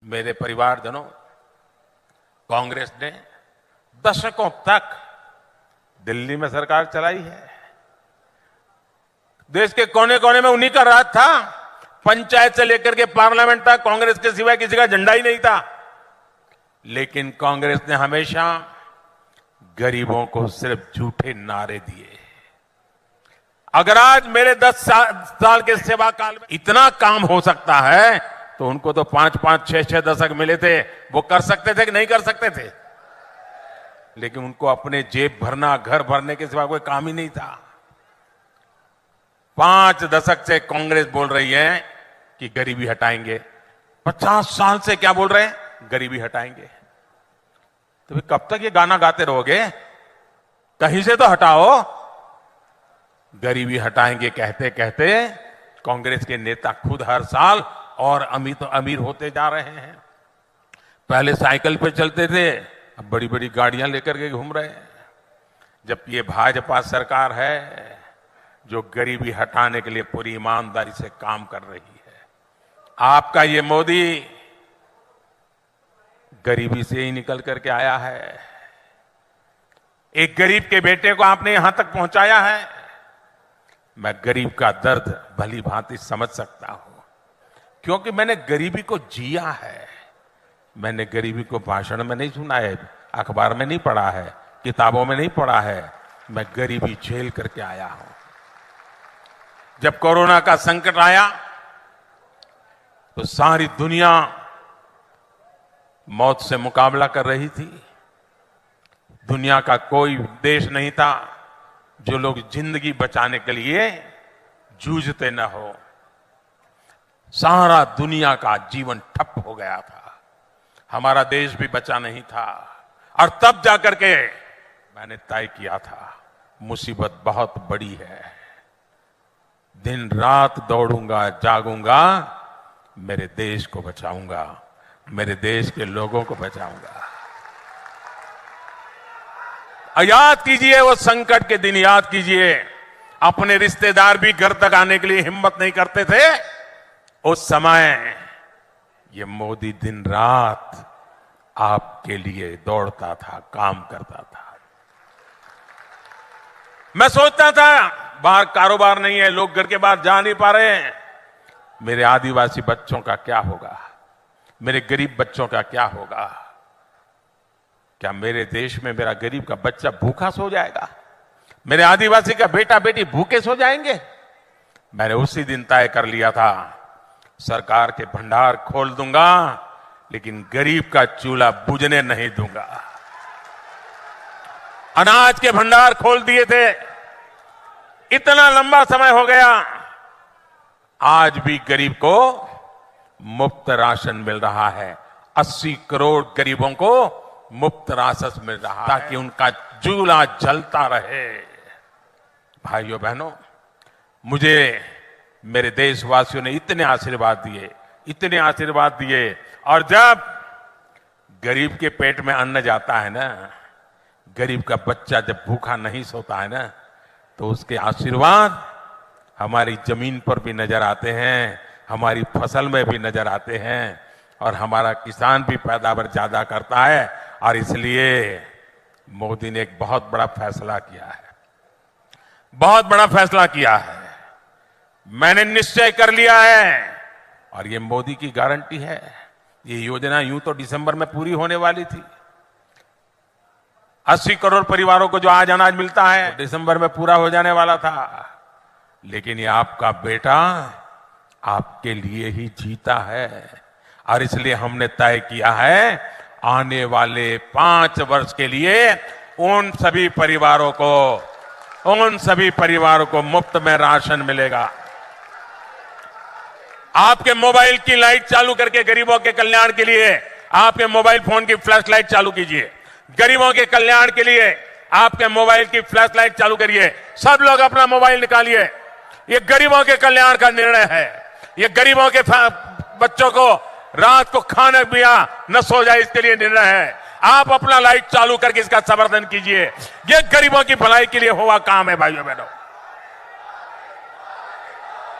मेरे परिवारजनों, कांग्रेस ने दशकों तक दिल्ली में सरकार चलाई है। देश के कोने कोने में उन्हीं का राज था। पंचायत से लेकर के पार्लियामेंट तक कांग्रेस के सिवाय किसी का झंडा ही नहीं था। लेकिन कांग्रेस ने हमेशा गरीबों को सिर्फ झूठे नारे दिए। अगर आज मेरे 10 साल के सेवा काल में इतना काम हो सकता है तो उनको तो 5-5, 6-6 दशक मिले थे। वो कर सकते थे कि नहीं कर सकते थे? लेकिन उनको अपने जेब भरना, घर भरने के सिवा कोई काम ही नहीं था। 5 दशक से कांग्रेस बोल रही है कि गरीबी हटाएंगे। 50 साल से क्या बोल रहे हैं? गरीबी हटाएंगे। तो फिर कब तक ये गाना गाते रहोगे? कहीं से तो हटाओ। गरीबी हटाएंगे कहते कहते कांग्रेस के नेता खुद हर साल और अमीर होते जा रहे हैं। पहले साइकिल पे चलते थे, अब बड़ी बड़ी गाड़ियां लेकर के घूम रहे हैं। जबकि ये भाजपा सरकार है जो गरीबी हटाने के लिए पूरी ईमानदारी से काम कर रही है। आपका ये मोदी गरीबी से ही निकल करके आया है। एक गरीब के बेटे को आपने यहां तक पहुंचाया है। मैं गरीब का दर्द भली भांति समझ सकता हूं, क्योंकि मैंने गरीबी को जिया है। मैंने गरीबी को भाषण में नहीं सुना है, अखबार में नहीं पढ़ा है, किताबों में नहीं पढ़ा है। मैं गरीबी झेल करके आया हूं। जब कोरोना का संकट आया तो सारी दुनिया मौत से मुकाबला कर रही थी। दुनिया का कोई देश नहीं था जो लोग जिंदगी बचाने के लिए जूझते न हो। सारा दुनिया का जीवन ठप हो गया था। हमारा देश भी बचा नहीं था। और तब जाकर के मैंने तय किया था, मुसीबत बहुत बड़ी है। दिन रात दौड़ूंगा, जागूंगा, मेरे देश को बचाऊंगा, मेरे देश के लोगों को बचाऊंगा। याद कीजिए वो संकट के दिन, याद कीजिए अपने रिश्तेदार भी घर तक आने के लिए हिम्मत नहीं करते थे। उस समय ये मोदी दिन रात आपके लिए दौड़ता था, काम करता था। मैं सोचता था बाहर कारोबार नहीं है, लोग घर के बाहर जा नहीं पा रहे हैं, मेरे आदिवासी बच्चों का क्या होगा, मेरे गरीब बच्चों का क्या होगा? क्या मेरे देश में मेरा गरीब का बच्चा भूखा सो जाएगा? मेरे आदिवासी का बेटा बेटी भूखे सो जाएंगे? मैंने उसी दिन तय कर लिया था, सरकार के भंडार खोल दूंगा लेकिन गरीब का चूल्हा बुझने नहीं दूंगा। अनाज के भंडार खोल दिए थे। इतना लंबा समय हो गया, आज भी गरीब को मुफ्त राशन मिल रहा है। 80 करोड़ गरीबों को मुफ्त राशन मिल रहा है ताकि उनका चूल्हा जलता रहे। भाइयों बहनों, मुझे मेरे देशवासियों ने इतने आशीर्वाद दिए, और जब गरीब के पेट में अन्न जाता है ना, गरीब का बच्चा जब भूखा नहीं सोता है ना, तो उसके आशीर्वाद हमारी जमीन पर भी नजर आते हैं, हमारी फसल में भी नजर आते हैं, और हमारा किसान भी पैदावार ज्यादा करता है। और इसलिए मोदी ने एक बहुत बड़ा फैसला किया है, मैंने निश्चय कर लिया है, और ये मोदी की गारंटी है। ये योजना यूं तो दिसंबर में पूरी होने वाली थी। 80 करोड़ परिवारों को जो आज अनाज मिलता है, दिसंबर में पूरा हो जाने वाला था। लेकिन ये आपका बेटा आपके लिए ही जीता है, और इसलिए हमने तय किया है आने वाले 5 वर्ष के लिए उन सभी परिवारों को मुफ्त में राशन मिलेगा। आपके मोबाइल की लाइट चालू करके गरीबों के कल्याण के लिए आपके मोबाइल फोन की फ्लैश लाइट चालू कीजिए। गरीबों के कल्याण के लिए आपके मोबाइल की फ्लैश लाइट चालू करिए। सब लोग अपना मोबाइल निकालिए। ये गरीबों के कल्याण का निर्णय है। ये गरीबों के बच्चों को रात को खाना पिया न सो जाए, इसके लिए निर्णय है। आप अपना लाइट चालू करके इसका समर्थन कीजिए। ये गरीबों की भलाई के लिए हुआ काम है। भाइयों बहनों,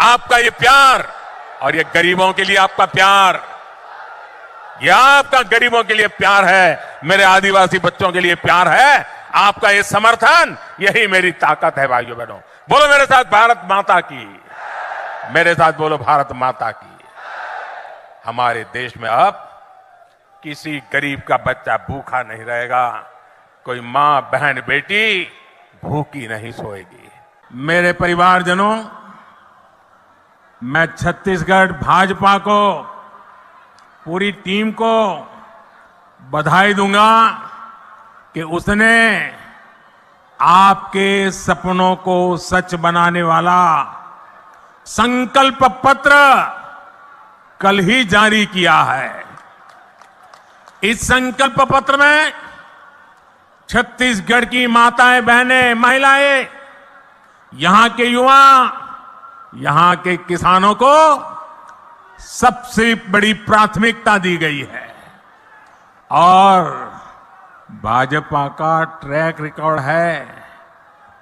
आपका ये प्यार और ये गरीबों के लिए आपका प्यार ये आपका गरीबों के लिए प्यार है, मेरे आदिवासी बच्चों के लिए प्यार है, आपका ये समर्थन, यही मेरी ताकत है भाइयों बहनों। बोलो मेरे साथ भारत माता की, मेरे साथ बोलो भारत माता की। हमारे देश में अब किसी गरीब का बच्चा भूखा नहीं रहेगा, कोई मां बहन बेटी भूखी नहीं सोएगी। मेरे परिवारजनों, मैं छत्तीसगढ़ भाजपा को, पूरी टीम को बधाई दूंगा कि उसने आपके सपनों को सच बनाने वाला संकल्प पत्र कल ही जारी किया है। इस संकल्प पत्र में छत्तीसगढ़ की माताएं, बहनें, महिलाएं, यहां के युवा, यहां के किसानों को सबसे बड़ी प्राथमिकता दी गई है। और भाजपा का ट्रैक रिकॉर्ड है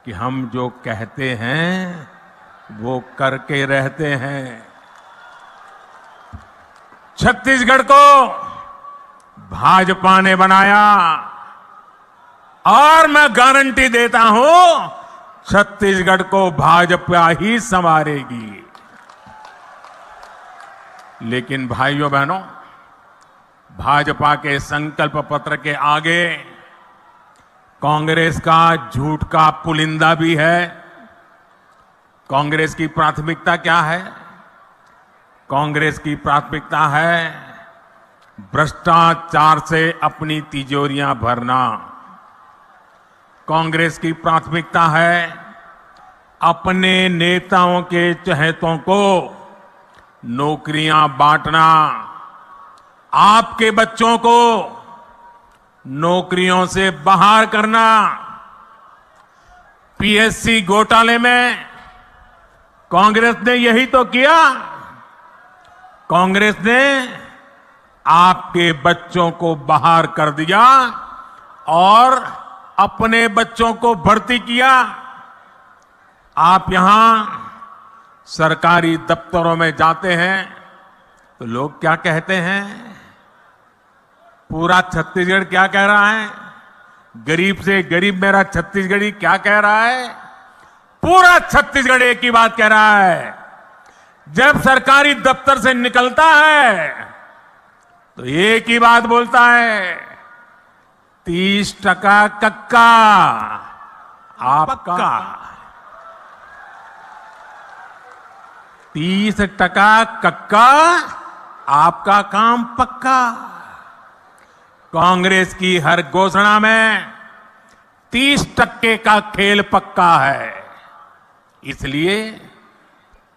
कि हम जो कहते हैं वो करके रहते हैं। छत्तीसगढ़ को भाजपा ने बनाया और मैं गारंटी देता हूं छत्तीसगढ़ को भाजपा ही संवारेगी। लेकिन भाइयों बहनों, भाजपा के संकल्प पत्र के आगे कांग्रेस का झूठ का पुलिंदा भी है। कांग्रेस की प्राथमिकता क्या है? कांग्रेस की प्राथमिकता है भ्रष्टाचार से अपनी तिजोरियां भरना। कांग्रेस की प्राथमिकता है अपने नेताओं के चहेतों को नौकरियां बांटना, आपके बच्चों को नौकरियों से बाहर करना। पीएससी घोटाले में कांग्रेस ने यही तो किया। कांग्रेस ने आपके बच्चों को बाहर कर दिया और अपने बच्चों को भर्ती किया। आप यहां सरकारी दफ्तरों में जाते हैं तो लोग क्या कहते हैं? पूरा छत्तीसगढ़ क्या कह रहा है? गरीब से गरीब मेरा छत्तीसगढ़ी क्या कह रहा है? पूरा छत्तीसगढ़ एक ही बात कह रहा है। जब सरकारी दफ्तर से निकलता है तो एक ही बात बोलता है, 30% कक्का आपका, 30% कक्का आपका काम पक्का। कांग्रेस की हर घोषणा में 30% का खेल पक्का है। इसलिए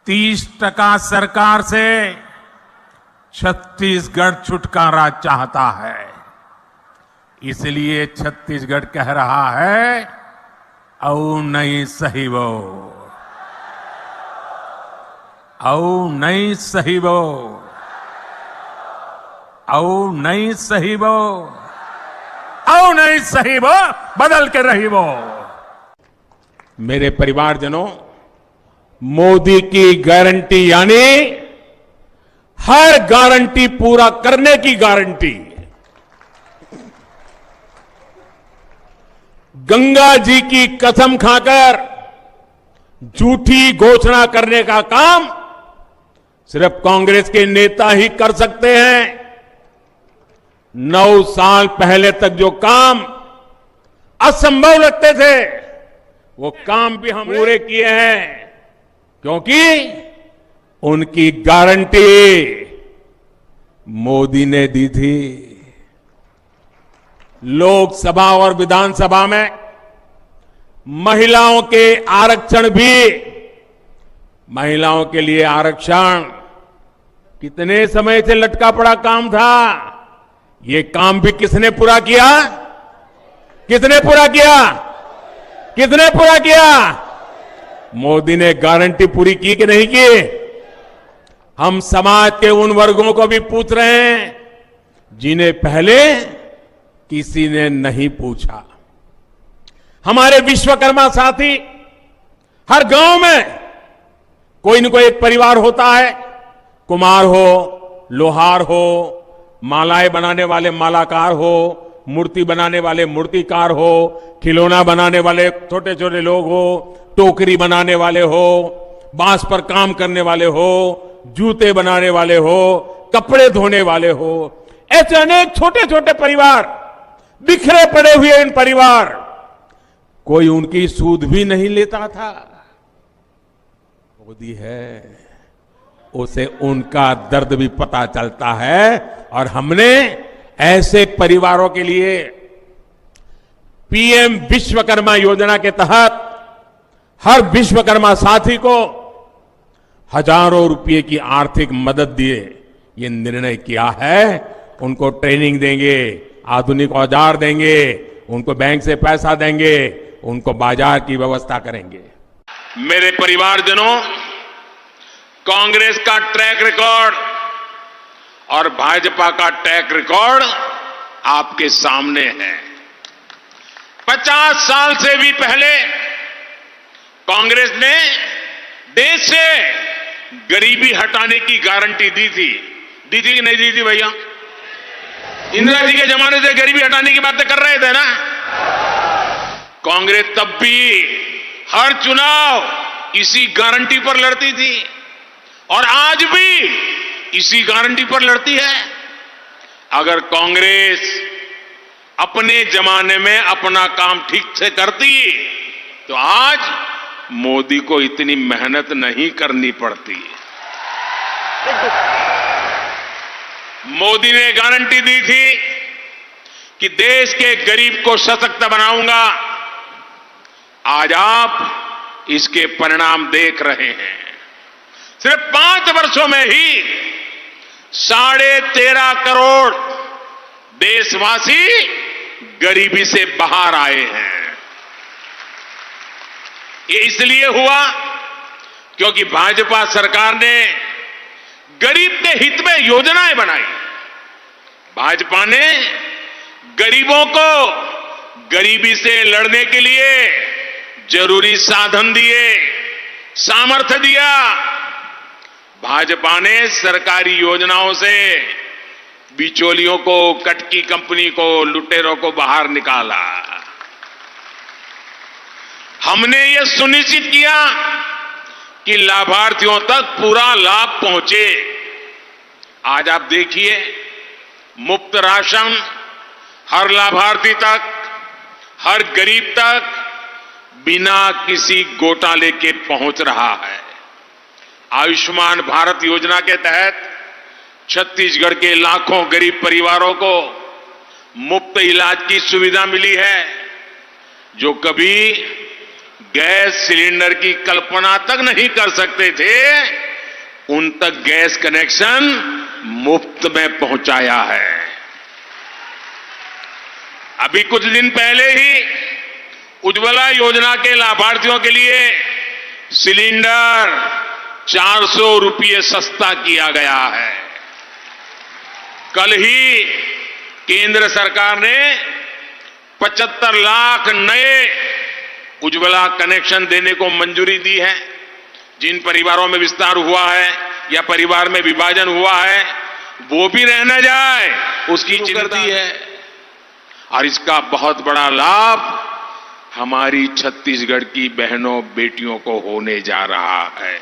30% सरकार से छत्तीसगढ़ छुटकारा चाहता है। इसलिए छत्तीसगढ़ कह रहा है, औ नहीं सही वो, औ नहीं सही वो, औ नहीं सही वो, औ नहीं सही वो, बदल के रही वो। मेरे परिवारजनों, मोदी की गारंटी यानी हर गारंटी पूरा करने की गारंटी। गंगा जी की कसम खाकर झूठी घोषणा करने का काम सिर्फ कांग्रेस के नेता ही कर सकते हैं। 9 साल पहले तक जो काम असंभव लगते थे वो काम भी हम पूरे किए हैं, क्योंकि उनकी गारंटी मोदी ने दी थी। लोकसभा और विधानसभा में महिलाओं के आरक्षण भी, महिलाओं के लिए आरक्षण कितने समय से लटका पड़ा काम था। ये काम भी किसने पूरा किया? किसने पूरा किया? किसने पूरा किया? मोदी ने गारंटी पूरी की कि नहीं की? हम समाज के उन वर्गों को भी पूछ रहे हैं जिन्हें पहले किसी ने नहीं पूछा। हमारे विश्वकर्मा साथी, हर गांव में कोई न कोई एक परिवार होता है, कुम्हार हो, लोहार हो, मालाएं बनाने वाले मालाकार हो, मूर्ति बनाने वाले मूर्तिकार हो, खिलौना बनाने वाले छोटे छोटे लोग हो, टोकरी बनाने वाले हो, बांस पर काम करने वाले हो, जूते बनाने वाले हो, कपड़े धोने वाले हो, ऐसे अनेक छोटे छोटे परिवार, बिखरे पड़े हुए इन परिवार, कोई उनकी सूद भी नहीं लेता था। मोदी है, उसे उनका दर्द भी पता चलता है और हमने ऐसे परिवारों के लिए पीएम विश्वकर्मा योजना के तहत हर विश्वकर्मा साथी को हजारों रुपए की आर्थिक मदद दिए ये निर्णय किया है। उनको ट्रेनिंग देंगे, आधुनिक औजार देंगे, उनको बैंक से पैसा देंगे, उनको बाजार की व्यवस्था करेंगे। मेरे परिवारजनों, कांग्रेस का ट्रैक रिकॉर्ड और भाजपा का ट्रैक रिकॉर्ड आपके सामने है। 50 साल से भी पहले कांग्रेस ने देश से गरीबी हटाने की गारंटी दी थी कि नहीं दी थी भैया? इंदिरा जी के जमाने से गरीबी हटाने की बातें कर रहे थे ना। कांग्रेस तब भी हर चुनाव इसी गारंटी पर लड़ती थी और आज भी इसी गारंटी पर लड़ती है। अगर कांग्रेस अपने जमाने में अपना काम ठीक से करती तो आज मोदी को इतनी मेहनत नहीं करनी पड़ती। मोदी ने गारंटी दी थी कि देश के गरीब को सशक्त बनाऊंगा। आज आप इसके परिणाम देख रहे हैं। सिर्फ 5 वर्षों में ही 13.5 करोड़ देशवासी गरीबी से बाहर आए हैं। ये इसलिए हुआ क्योंकि भाजपा सरकार ने गरीब के हित में योजनाएं बनाई। भाजपा ने गरीबों को गरीबी से लड़ने के लिए जरूरी साधन दिए, सामर्थ्य दिया। भाजपा ने सरकारी योजनाओं से बिचौलियों को, कटकी कंपनी को, लुटेरों को बाहर निकाला। हमने यह सुनिश्चित किया कि लाभार्थियों तक पूरा लाभ पहुंचे। आज आप देखिए, मुफ्त राशन हर लाभार्थी तक, हर गरीब तक बिना किसी घोटाले के पहुंच रहा है। आयुष्मान भारत योजना के तहत छत्तीसगढ़ के लाखों गरीब परिवारों को मुफ्त इलाज की सुविधा मिली है। जो कभी गैस सिलेंडर की कल्पना तक नहीं कर सकते थे, उन तक गैस कनेक्शन मुफ्त में पहुंचाया है। अभी कुछ दिन पहले ही उज्ज्वला योजना के लाभार्थियों के लिए सिलेंडर 400 रुपये सस्ता किया गया है। कल ही केंद्र सरकार ने 75 लाख नए उज्ज्वला कनेक्शन देने को मंजूरी दी है। जिन परिवारों में विस्तार हुआ है या परिवार में विभाजन हुआ है, वो भी रह न जाए, उसकी चिंता है। और इसका बहुत बड़ा लाभ हमारी छत्तीसगढ़ की बहनों बेटियों को होने जा रहा है।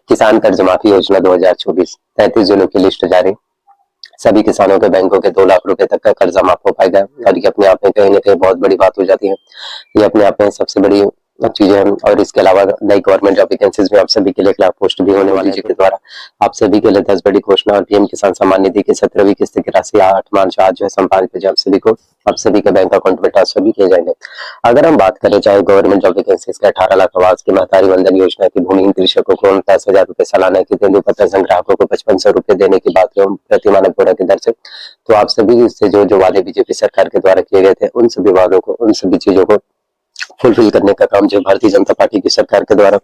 किसान कर्ज माफी योजना 2024 33 जिलों की लिस्ट जारी। सभी किसानों के बैंकों के 2 लाख रुपए तक का कर्जा माफ हो पाएगा और ये अपने आप में कहीं ना कहीं बहुत बड़ी बात हो जाती है। ये अपने आप में सबसे बड़ी चीजें हैं। और इसके अलावा नई गवर्नमेंट जॉब वैकेंसीज में आप सभी के लिए क्लास पोस्ट भी होने वाली है, जिसके द्वारा आप सभी के लिए 10 बड़ी घोषणा और पीएम किसान सम्मान निधि की 17वीं किस्त की राशि 8 मार्च आज जो है संपादित बजे आप सभी के बैंक अकाउंट में ट्रांसफर भी किए जाएंगे। अगर हम बात करें चाहे गवर्नमेंट जॉब वैकेंसीज का 18 लाख आवास की, महतारी वंदन योजना की, भूमिहीन कृषकों को 49,000 रुपए सालाना की, तेंदुपत्ता संग्राहकों को 5500 रुपए देने की बात है प्रति मानक बोरा की दर से, तो आप सभी से जो वादे बीजेपी सरकार के द्वारा किए गए थे, उन सभी वादों को, उन सभी चीजों को फुलफिल करने का काम जो भारतीय जनता पार्टी की सरकार के द्वारा,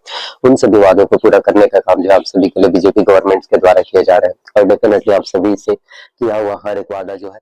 उन सभी वादों को पूरा करने का काम जो आप सभी के लिए बीजेपी गवर्नमेंट के द्वारा किया जा रहा है। और डेफिनेटली आप सभी से किया हुआ हर एक वादा जो है